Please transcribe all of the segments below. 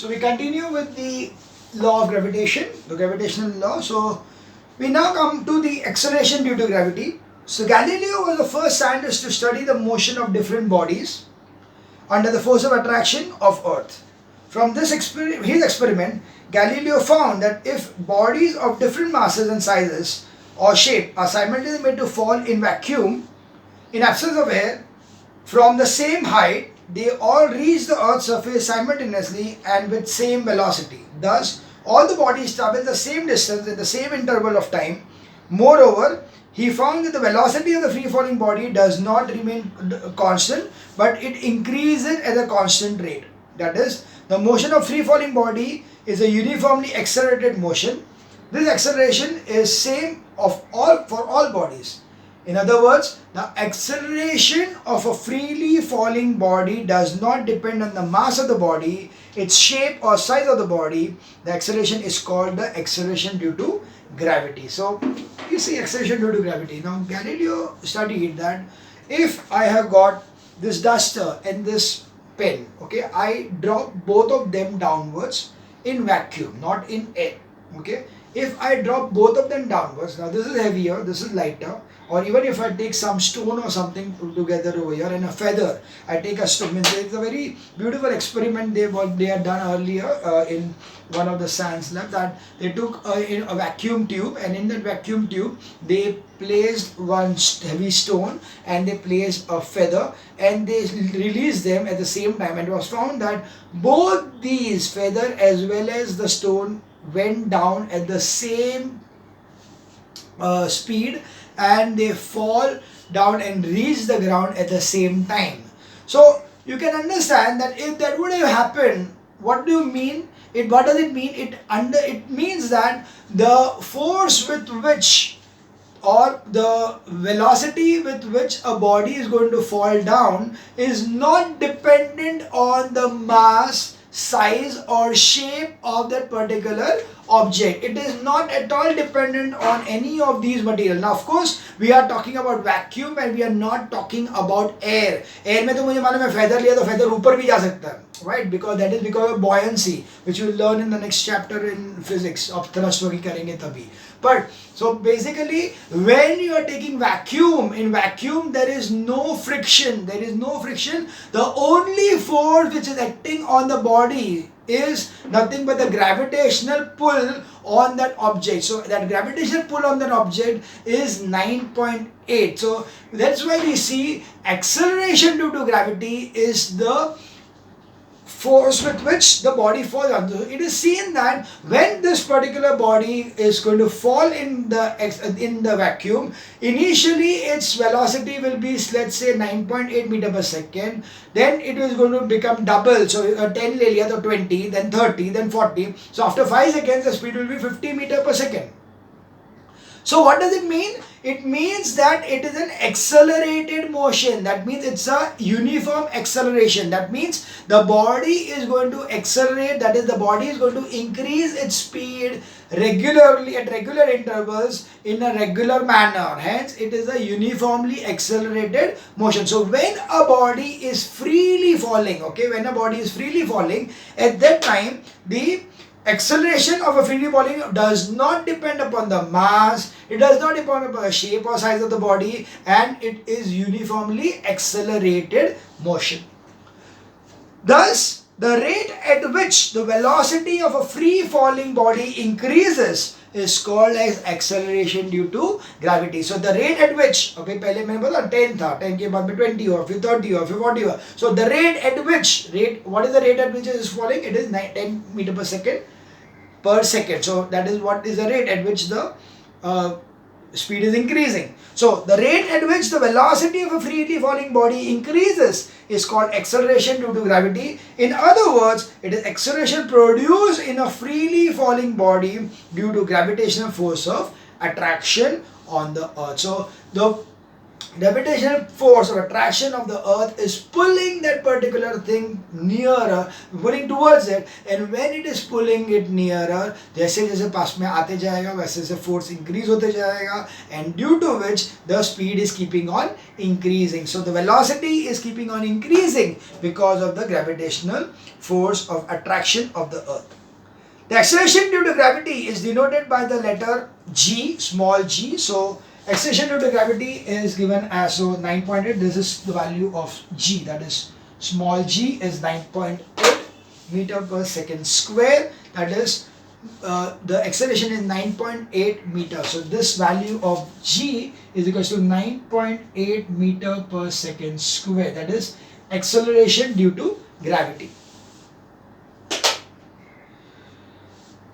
So we continue with the law of gravitation, the gravitational law. So we now come to the acceleration due to gravity. So Galileo was the first scientist to study the motion of different bodies under the force of attraction of Earth. From his experiment, Galileo found that if bodies of different masses and sizes or shape are simultaneously made to fall in vacuum, in absence of air, from the same height, they all reach the Earth's surface simultaneously and with same velocity. Thus, all the bodies travel the same distance in the same interval of time. Moreover, he found that the velocity of the free-falling body does not remain constant, but it increases at a constant rate. That is, the motion of free-falling body is a uniformly accelerated motion. This acceleration is same for all bodies. In other words, the acceleration of a freely falling body does not depend on the mass of the body, its shape or size of the body. The acceleration is called the acceleration due to gravity. So, you see acceleration due to gravity. Now, Galileo studied that if I have got this duster and this pen, okay, I drop both of them downwards in vacuum, not in air, okay. If I drop both of them downwards, now this is heavier, this is lighter, or even if I take some stone or something together over here and a feather, I take a stone. It's a very beautiful experiment they had done earlier in one of the science lab, that they took in a vacuum tube, and in that vacuum tube they placed one heavy stone and they placed a feather and they released them at the same time, and it was found that both these feather as well as the stone went down at the same speed, and they fall down and reach the ground at the same time. So you can understand that if that would have happened, what do you mean? What does it mean? It means that the force with which, or the velocity with which a body is going to fall down is not dependent on the mass, size or shape of that particular object. It is not at all dependent on any of these materials. Now of course we are talking about vacuum and we are not talking about air. Air में तो मुझे मालूम है feather लिया तो feather ऊपर भी जा सकता है, right? Because that is because of buoyancy, which we will learn in the next chapter in physics of thrust वही करेंगे तभी. But so basically when you are taking vacuum, in vacuum there is no friction. The only force which is acting on the body is nothing but the gravitational pull on that object. So that gravitational pull on that object is 9.8. So that's why we see acceleration due to gravity is the force with which the body falls on. So it is seen that when this particular body is going to fall in the vacuum, initially its velocity will be, let's say, 9.8 meter per second. Then it is going to become double. So 10 le liya to 20, then 30, then 40. So after 5 seconds the speed will be 50 meter per second. So what does it mean? It means that it is an accelerated motion. That means it's a uniform acceleration. That means the body is going to accelerate. That is, the body is going to increase its speed regularly at regular intervals in a regular manner. Hence, it is a uniformly accelerated motion. So when a body is freely falling, okay, when a body is freely falling, at that time the acceleration of a freely falling does not depend upon the mass, it does not depend upon the shape or size of the body, and it is uniformly accelerated motion. Thus, the rate at which the velocity of a free falling body increases is called as acceleration due to gravity. So the rate at which, okay, पहले मैंने बोला 10 था, 10 के बाद में 20 हुआ, फिर 30 हुआ, फिर 40 हुआ. So the rate at which, what is the rate at which it is falling? It is 10 meter per second. So that is what is the rate at which the speed is increasing. So the rate at which the velocity of a freely falling body increases is called acceleration due to gravity. In other words, it is acceleration produced in a freely falling body due to gravitational force of attraction on the Earth. So the gravitational force or attraction of the earth is pulling that particular thing nearer, pulling towards it, and when it is pulling it nearer, जैसे जैसे पास में आते जाएगा वैसे वैसे force increase होते जाएगा, and due to which the speed is keeping on increasing. So the velocity is keeping on increasing because of the gravitational force of attraction of the earth. The acceleration due to gravity is denoted by the letter g, small g. So acceleration due to gravity is given as 9.8. This is the value of g, that is small g is 9.8 meter per second square. That is the acceleration is 9.8 meter. So this value of g is equal to 9.8 meter per second square. That is acceleration due to gravity.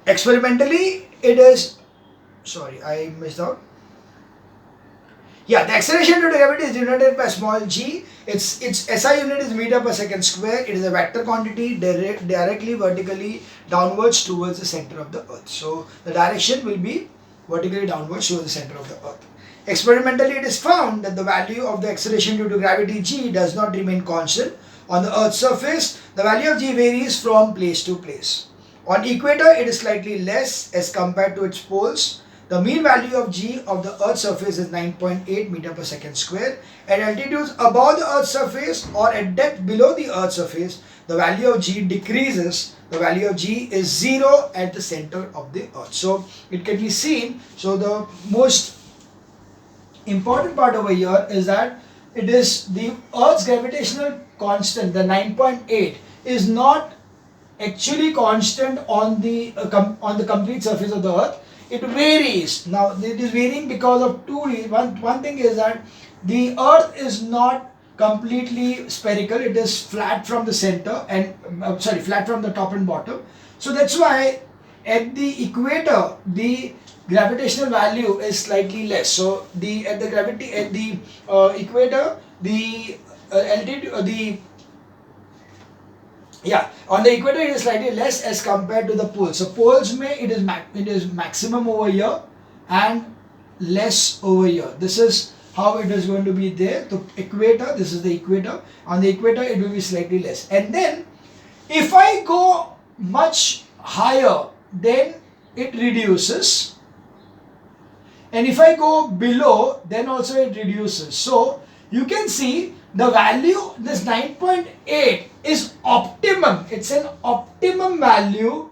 Experimentally, it is, sorry, I missed out. Yeah, the acceleration due to gravity is denoted by small g. Its SI unit is meter per second square. It is a vector quantity directly vertically downwards towards the center of the earth. So the direction will be vertically downwards towards the center of the earth. Experimentally, it is found that the value of the acceleration due to gravity g does not remain constant. On the earth's surface, the value of g varies from place to place. On equator, it is slightly less as compared to its poles. The mean value of g of the earth's surface is 9.8 meter per second square. At altitudes above the earth's surface or at depth below the earth's surface, the value of g decreases. The value of g is 0 at the center of the earth. So it can be seen. So the most important part over here is that it is the earth's gravitational constant, the 9.8, is not actually constant on the complete surface of the earth. It varies. Now it is varying because of two reasons. One thing is that the earth is not completely spherical. It is flat from the center and flat from the top and bottom. So that's why at the equator the gravitational value is slightly less. So at the equator the altitude on the equator it is slightly less as compared to the poles. So poles it is maximum over here and less over here. This is how it is going to be there. The equator, this is the equator. On the equator it will be slightly less. And then if I go much higher, then it reduces. And if I go below, then also it reduces. So you can see the value, this 9.8 is optimum. It's an optimum value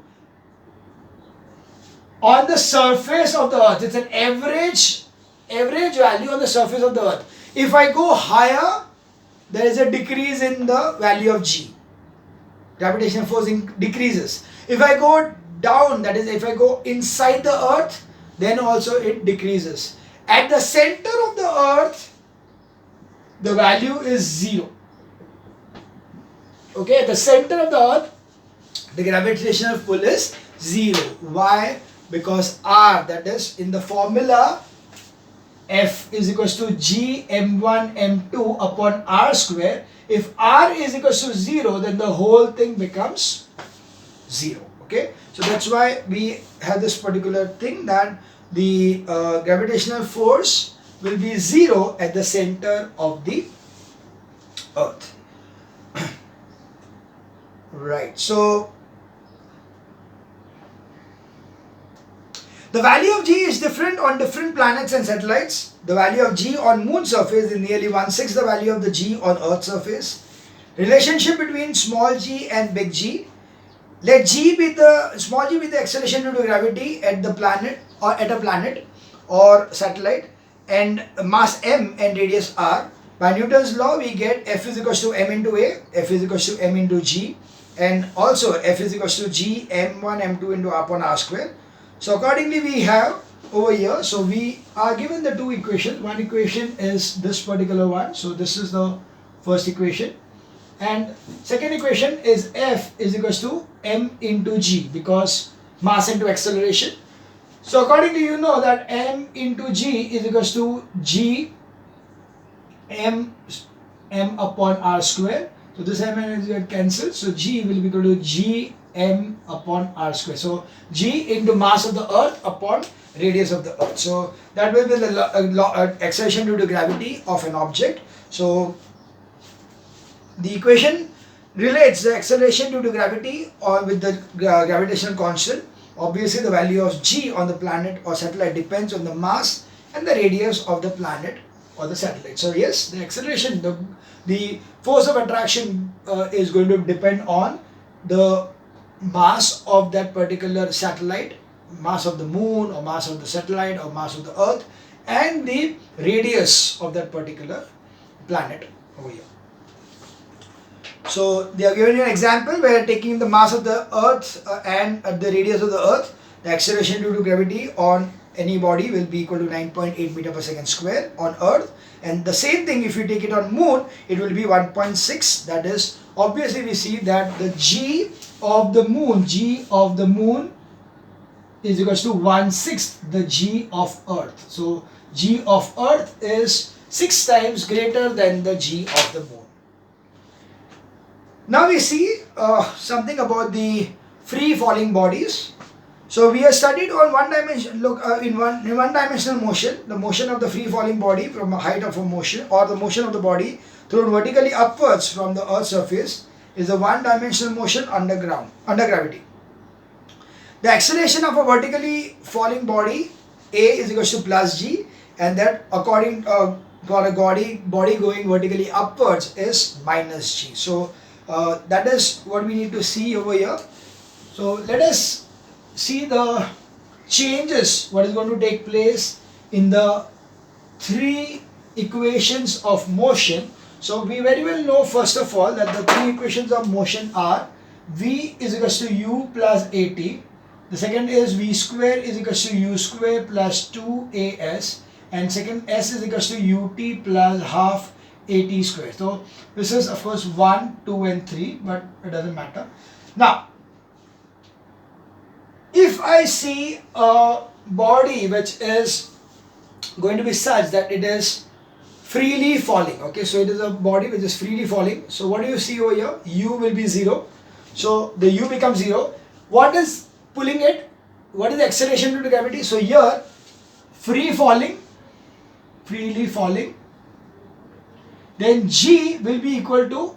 on the surface of the earth. It's an average value on the surface of the earth. If I go higher, there is a decrease in the value of g. Gravitational force decreases. If I go down, that is if I go inside the earth, then also it decreases. At the center of the earth, the value is 0. Okay, at the center of the earth, the gravitational pull is 0. Why? Because R, that is in the formula, F is equals to G m1 m2 upon R square. If R is equals to 0, then the whole thing becomes 0. Okay, so that's why we have this particular thing that the gravitational force will be 0 at the center of the earth. Right, so the value of g is different on different planets and satellites. The value of g on moon surface is nearly 1/6 the value of the g on earth surface. Relationship between small g and big G. Let small g be the acceleration due to gravity at the planet or at a planet or satellite, and mass m and radius r. By Newton's law, we get F is equals to m into a, F is equals to m into g, and also F is equals to g m1 m2 into r upon r square. So accordingly, we have over here, so we are given the two equations. One equation is this particular one, so this is the first equation, and second equation is F is equals to m into g, because mass into acceleration. So accordingly, you know that m into g is equals to g m upon r square. So this m and get cancelled. So g will be equal to g m upon r square. So g into mass of the earth upon radius of the earth. So that will be the acceleration due to gravity of an object. So the equation relates the acceleration due to gravity or with the gravitational constant. Obviously the value of g on the planet or satellite depends on the mass and the radius of the planet or the satellite. So yes, the acceleration, the force of attraction is going to depend on the mass of that particular satellite, mass of the moon or mass of the satellite or mass of the earth, and the radius of that particular planet over here. So they are giving you an example where taking the mass of the earth and the radius of the earth, the acceleration due to gravity on any body will be equal to 9.8 meter per second square on earth, and the same thing if you take it on moon, it will be 1.6. that is, obviously we see that the g of the moon is equals to 1/6 the g of earth. So g of earth is 6 times greater than the g of the moon. Now we see something about the free falling bodies. So we have studied on one dimension, in one dimensional motion, the motion of the free falling body from a height of a motion, or the motion of the body thrown vertically upwards from the earth's surface is a one dimensional motion under gravity. The acceleration of a vertically falling body A is equals to plus g, and that according for a body going vertically upwards is minus g. So that is what we need to see over here. So let us see the changes what is going to take place in the three equations of motion. So we very well know first of all that the three equations of motion are v is equals to u plus at, the second is v square is equals to u square plus 2as, and second s is equals to ut plus half at square. So this is of course 1, 2 and 3, but it doesn't matter. Now if I see a body which is going to be such that it is freely falling, okay, so it is a body which is freely falling, so what do you see over here? U will be 0, so the U becomes 0. What is pulling it? What is the acceleration due to gravity? So here freely falling, then G will be equal to,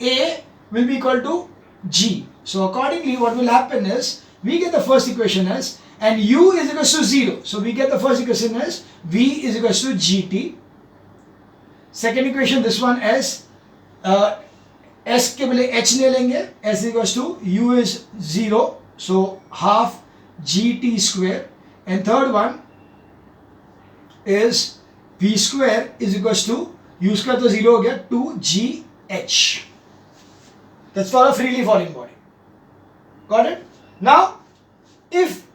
A will be equal to G. So accordingly what will happen is, we get the first equation as, and U is equal to 0. So we get the first equation as V is equal to GT. Second equation, this one as S के बदले H ले लेंगे, S is equal to U is 0, so half GT square. And third one is V square is equal to, U square तो 0 हो गया, 2GH. That's for a freely falling body. Got it? Now, if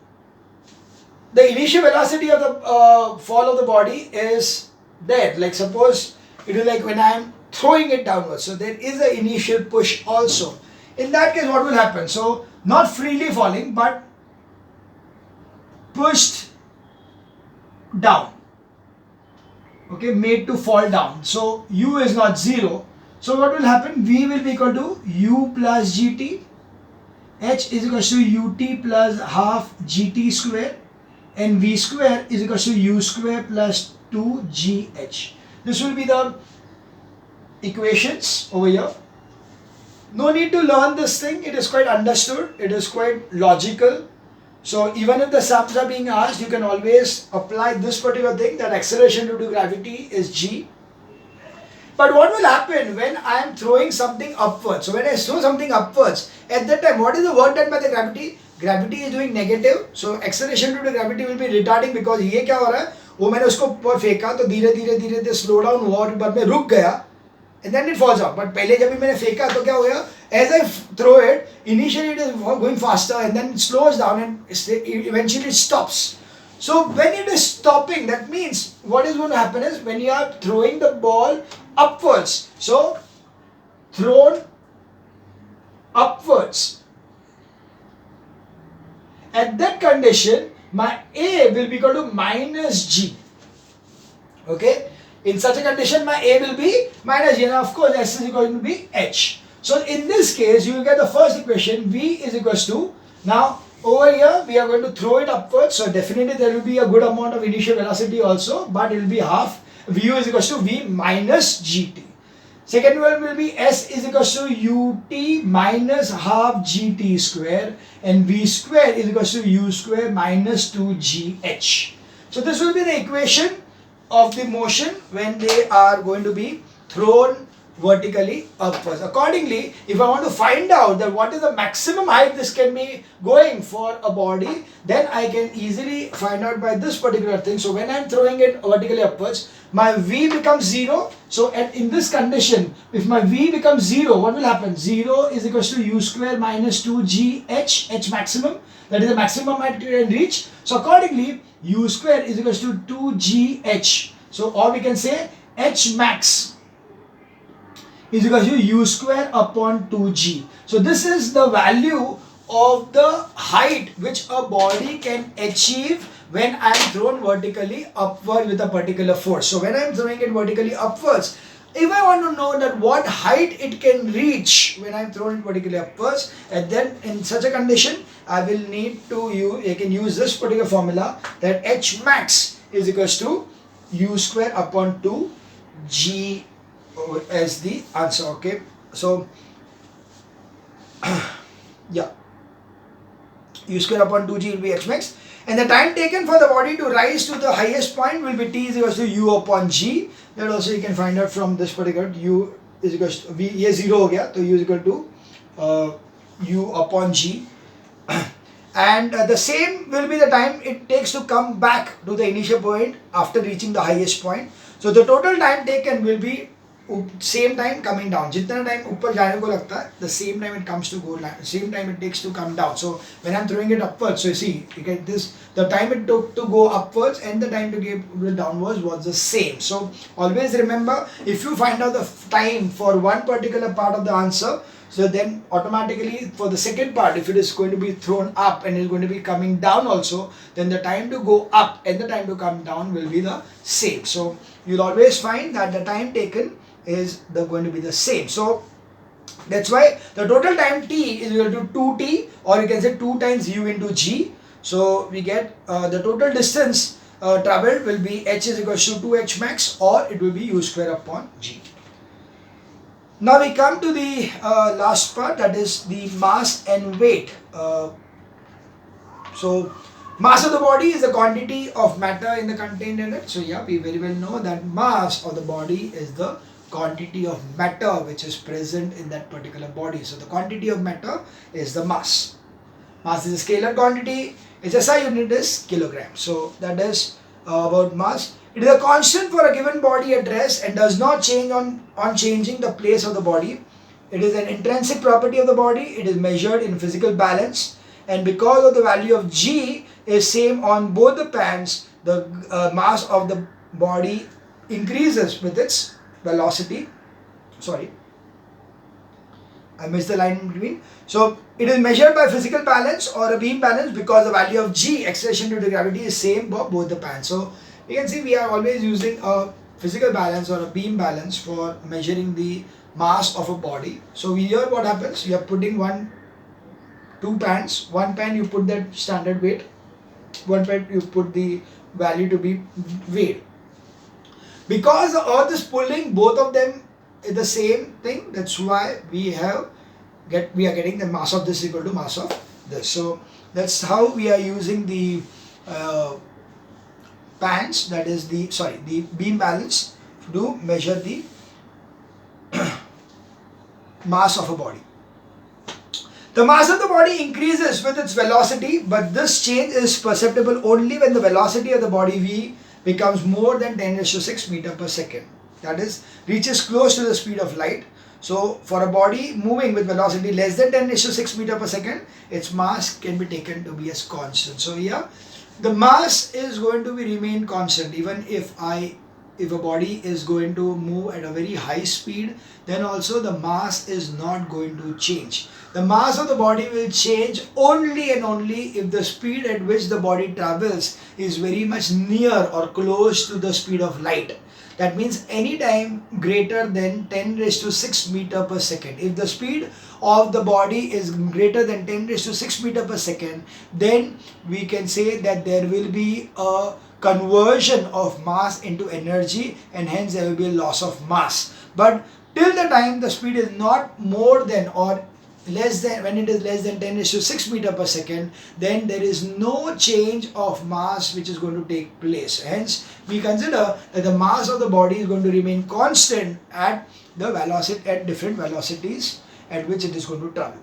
the initial velocity of the fall of the body is there, like suppose it is like when I am throwing it downwards, so there is an initial push also. In that case, what will happen? So, not freely falling, but pushed down. Okay, made to fall down. So, U is not 0. So, what will happen? V will be equal to U plus GT. H is equal to ut plus half gt square, and v square is equal to u square plus 2gh. This will be the equations over here. No need to learn this thing, it is quite understood, it is quite logical. So even if the sums are being asked, you can always apply this particular thing, that acceleration due to gravity is g. But what will happen when I am throwing something upwards? So when I throw something upwards, at that time, what is the work done by the gravity? Gravity is doing negative. So acceleration due to gravity will be retarding, because ये क्या हो रहा है? वो मैंने उसको ऊपर फेंका तो धीरे धीरे स्लो डाउन हुआ और बाद में रुक गया, and then it falls out. But पहले जब भी मैंने फेंका तो क्या हो गया? As I throw it, initially it is going faster and then it slows down and eventually it stops. So when it is stopping, that means what is going to happen is when you are throwing the ball upwards, so thrown upwards, at that condition my A will be equal to minus G. Okay, in such a condition my A will be minus G, and of course S is going to be H. So in this case, you will get the first equation, V is equals to, now over here we are going to throw it upwards, so definitely there will be a good amount of initial velocity also, but it will be half, Vu is equals to V minus Gt. Second one will be S is equals to Ut minus half Gt square, and V square is equals to U square minus 2Gh. So this will be the equation of the motion when they are going to be thrown vertically upwards. Accordingly, if I want to find out that what is the maximum height this can be going for a body, then I can easily find out by this particular thing. So when I am throwing it vertically upwards, my V becomes 0. So in this condition, if my V becomes 0, what will happen? 0 is equals to U square minus 2Gh, H maximum, that is the maximum height you can reach. So accordingly, U square is equals to 2Gh. So or we can say H max is equal to U square upon 2G. So this is the value of the height which a body can achieve when I am thrown vertically upward with a particular force. So when I am throwing it vertically upwards, if I want to know that what height it can reach when I am thrown it vertically upwards, and then in such a condition, I will need to I can use this particular formula, that H max is equals to U square upon 2G as the answer. Okay, so yeah, U square upon 2G will be H max, and the time taken for the body to rise to the highest point will be T is equals to U upon G. That also you can find out from this particular, U is equals to V, ये 0 हो गया, तो U is equal to U upon G. And the same will be the time it takes to come back to the initial point after reaching the highest point. So the total time taken will be same time coming down. जितना time ऊपर जाने को लगता है, the same time it comes to go down, same time it takes to come down. So when I'm throwing it upwards, so you see, you get this, the time it took to go upwards and the time to get downwards was the same. So always remember, if you find out the time for one particular part of the answer, so then automatically for the second part, if it is going to be thrown up and is going to be coming down also, then the time to go up and the time to come down will be the same. So you'll always find that the time taken is going to be the same. So that's why the total time T is equal to 2T, or you can say 2 times U into G. So we get the total distance traveled will be H is equal to 2H max, or it will be U square upon G. Now we come to the last part, that is the mass and weight. So mass of the body is the quantity of matter in the contained in it. So yeah, we very well know that mass of the body is the quantity of matter which is present in that particular body. So the quantity of matter is the mass. Mass is a scalar quantity. Its SI unit is kilogram. So that is about mass. It is a constant for a given body at rest and does not change on changing the place of the body. It is an intrinsic property of the body. It is measured in physical balance, and because of the value of G is same on both the pans, the mass of the body increases with its velocity. Sorry, I missed the line in between. So it is measured by physical balance or a beam balance because the value of G, acceleration due to gravity, is same for both the pans. So you can see we are always using a physical balance or a beam balance for measuring the mass of a body. So here what happens, you are putting two pans. One pan you put that standard weight, one pan you put the value to be weighed. Because the earth is pulling both of them is the same thing, that's why we are getting the mass of this equal to mass of this. So that's how we are using the pans, that is the beam balance, to measure the mass of a body. The mass of the body increases with its velocity, but this change is perceptible only when the velocity of the body V becomes more than 10⁶ meter per second. That is, reaches close to the speed of light. So for a body moving with velocity less than 10⁶ meter per second, its mass can be taken to be as constant. So here, the mass is going to remain constant even if a body is going to move at a very high speed, then also the mass is not going to change. The mass of the body will change only and only if the speed at which the body travels is very much near or close to the speed of light. That means any time greater than 10 raised to 6 meter per second. If the speed of the body is greater than 10 raised to 6 meter per second, then we can say that there will be a conversion of mass into energy, and hence there will be a loss of mass. But till the time the speed is not more than or less than, when it is less than 10 raised to 6 meter per second, then there is no change of mass which is going to take place. Hence we consider that the mass of the body is going to remain constant at the velocity, at different velocities at which it is going to travel.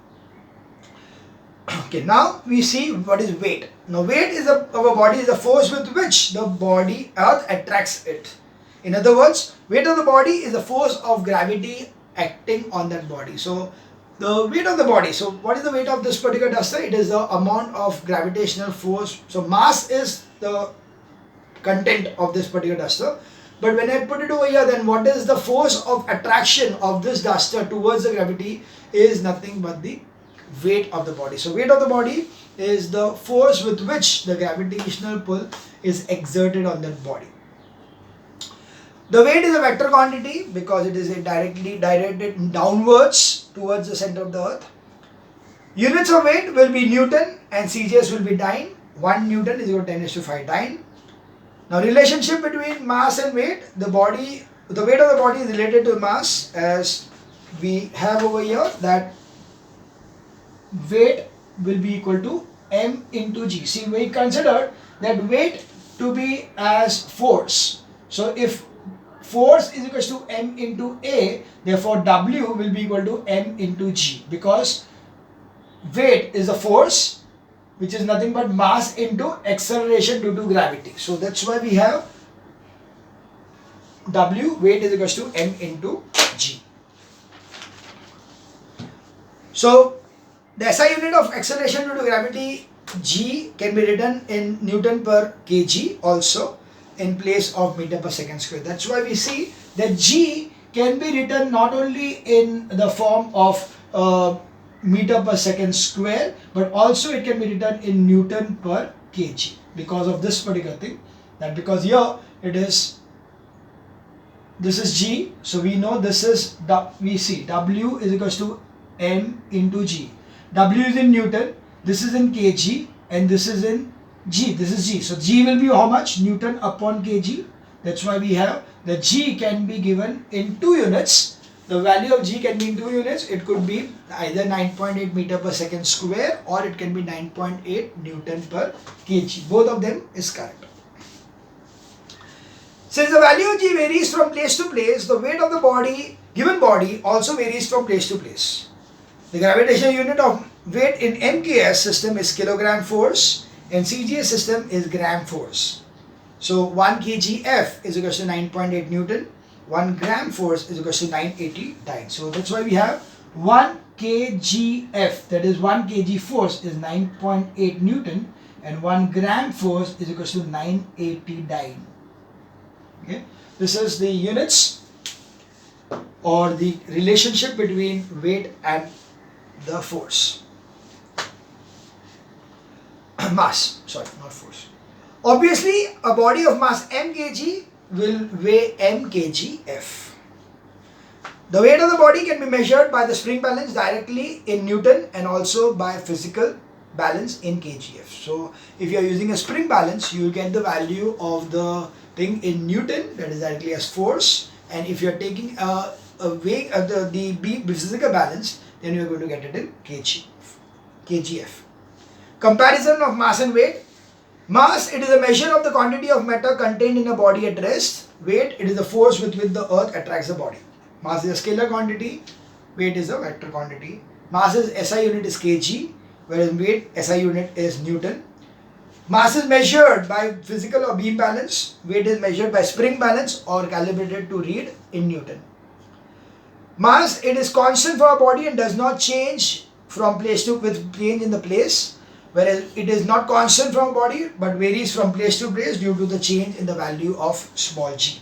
Okay, now we see what is weight. Now weight is of a body is the force with which the body earth attracts it. In other words, weight of the body is the force of gravity acting on that body. So the weight of the body. So what is the weight of this particular duster? It is the amount of gravitational force. So mass is the content of this particular duster. But when I put it over here, then what is the force of attraction of this duster towards the gravity is nothing but the weight of the body. So weight of the body is the force with which the gravitational pull is exerted on that body. The weight is a vector quantity because it is directly directed downwards towards the center of the earth. Units of weight will be Newton and CGS will be dyne. 1 Newton is equal to 10 raised to 5 dyne. Now relationship between mass and weight, the weight of the body is related to mass, as we have over here that weight will be equal to m into g. See, we considered that weight to be as force. So if force is equal to m into a, therefore W will be equal to m into g, because weight is a force which is nothing but mass into acceleration due to gravity. So that's why we have W, weight is equal to m into g. So the SI unit of acceleration due to gravity, g, can be written in Newton per kg also in place of meter per second square. That's why we see that g can be written not only in the form of meter per second square, but also it can be written in Newton per kg, because of this particular thing. That because here it is, this is g, so we know this is, we see W is equal to m into g. W is in Newton, this is in kg, and this is in g, this is g. So g will be how much? Newton upon kg. That's why we have the g can be given in 2 units. The value of g can be in 2 units. It could be either 9.8 meter per second square, or it can be 9.8 Newton per kg. Both of them is correct. Since the value of g varies from place to place, the weight of the body, given body, also varies from place to place. The gravitational unit of weight in MKS system is kilogram force, and CGS system is gram force. So 1 kgf is equal to 9.8 Newton, 1 gram force is equal to 980 dyne. So that's why we have 1 kgf, that is 1 kg force is 9.8 Newton, and 1 gram force is equal to 980 dyne. Okay, this is the units or the relationship between weight and the force. Mass, sorry, not force. Obviously, a body of mass m kg will weigh m kgf. The weight of the body can be measured by the spring balance directly in Newton and also by physical balance in kgf. So, if you are using a spring balance, you will get the value of the thing in Newton, that is directly as force, and if you are taking a weight the physical balance, then you are going to get it in kgf. Comparison of mass and weight. Mass, it is a measure of the quantity of matter contained in a body at rest. Weight, it is the force with which the earth attracts the body. Mass is a scalar quantity, weight is a vector quantity. Mass is SI unit is kg, whereas weight SI unit is Newton. Mass is measured by physical or beam balance. Weight is measured by spring balance or calibrated to read in Newton. Mass, it is constant for a body and does not change from place to with change in the place, whereas it is not constant from a body but varies from place to place due to the change in the value of small g.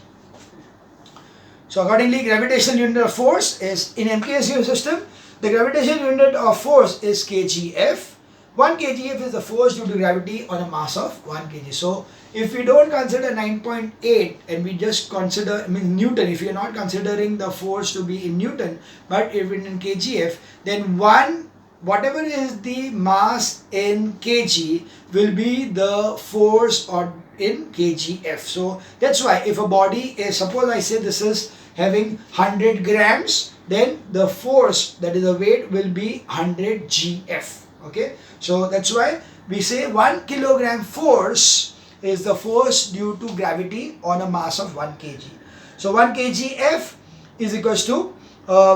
So accordingly, gravitational unit of force is in MKS system. The gravitational unit of force is kgf. 1 kgf is the force due to gravity on a mass of 1 kg. So if we don't consider 9.8 and we just consider Newton, if you're not considering the force to be in Newton but if in kgf, then whatever is the mass in kg will be the force or in kgf. So that's why if a body is, suppose I say this is having 100 grams, then the force, that is the weight, will be 100 gf. Okay, so that's why we say 1 kilogram force is the force due to gravity on a mass of 1 kg. So 1 kgf is equals to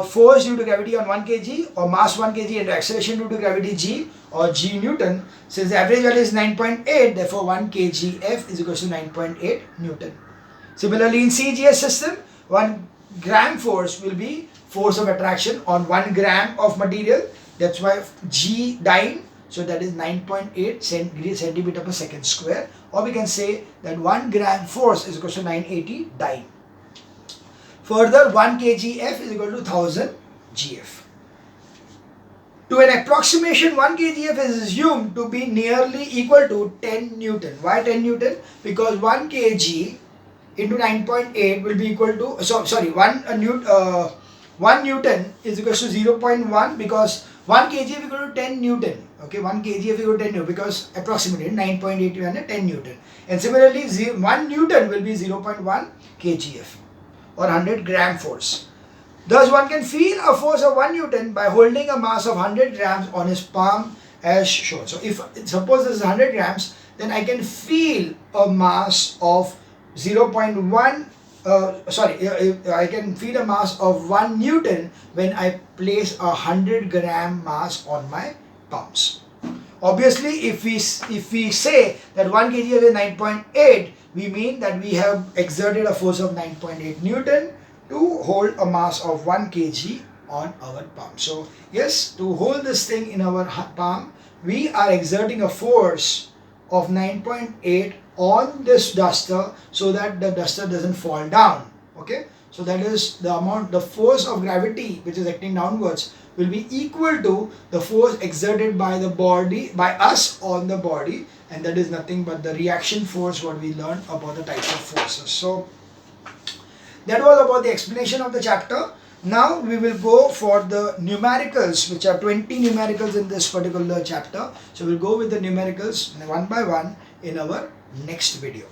force due to gravity on 1 kg or mass 1 kg and acceleration due to gravity g or g Newton. Since the average value is 9.8, therefore 1 kgf is equals to 9.8 Newton. Similarly, in CGS system, 1 gram force will be force of attraction on 1 gram of material. That's why G dyne, so that is 9.8 centimeter per second square, or we can say that 1 gram force is equal to 980 dyne. Further, 1 kgf is equal to 1000 gf. To an approximation, 1 kgf is assumed to be nearly equal to 10 Newton. Why 10 Newton? Because 1 kg into 9.8 will be equal to, 1 Newton is equal to 0.1, because 1 kg is equal to 10 Newton. Okay, 1 kg is equal to 10 Newton because approximately 9.8 and 10 Newton. And similarly, 1 Newton will be 0.1 kgf or 100 gram force. Thus, one can feel a force of 1 Newton by holding a mass of 100 grams on his palm as shown. So, if suppose this is 100 grams, then I can feel a mass of 0.1. I can feel a mass of 1 Newton when I place a 100 gram mass on my palms. Obviously, if we say that 1 kg is 9.8, we mean that we have exerted a force of 9.8 Newton to hold a mass of 1 kg on our palm. So yes, to hold this thing in our palm, we are exerting a force of 9.8 on this duster so that the duster doesn't fall down. Okay, so that is the amount, the force of gravity which is acting downwards will be equal to the force exerted by the body, by us on the body, and that is nothing but the reaction force, what we learned about the types of forces. So that was about the explanation of the chapter. Now we will go for the numericals, which are 20 numericals in this particular chapter. So we'll go with the numericals one by one in our next video.